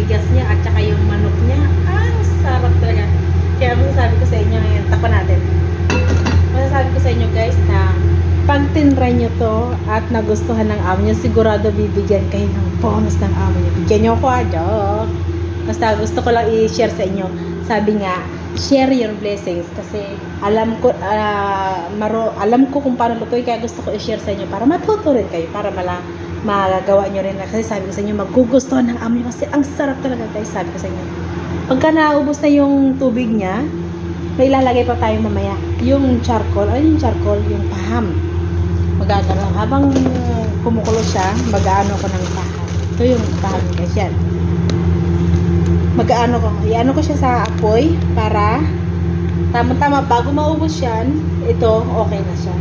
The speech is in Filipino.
bigas niya at saka yung manok niya. Ang sarap talaga. Kaya masasabi ko sa inyo ngayon, takpan natin. Masasabi ko sa inyo guys na pag tinry nyo to at nagustuhan ng amo nyo, sigurado bibigyan kayo ng bonus ng amo nyo. Bigyan nyo ako joke. Basta gusto ko lang i-share sa inyo. Sabi nga, share your blessings. Kasi alam ko kung paano lutuin, kaya gusto ko i-share sa inyo para matuto rin kayo, para magagawa nyo rin. Kasi sabi ko sa inyo, magugustuhan ng amo nyo kasi ang sarap talaga guys, sabi ko sa inyo. Pagka naubos na yung tubig niya, may ilalagay pa tayo mamaya. Yung charcoal, ano yung charcoal? Yung paham. Magagano. Habang kumukulo siya, mag-aano ko ng paham. Ito yung paham guys, yan. I-ano ko siya sa apoy para tama-tama bago maubos yan, ito okay na siya.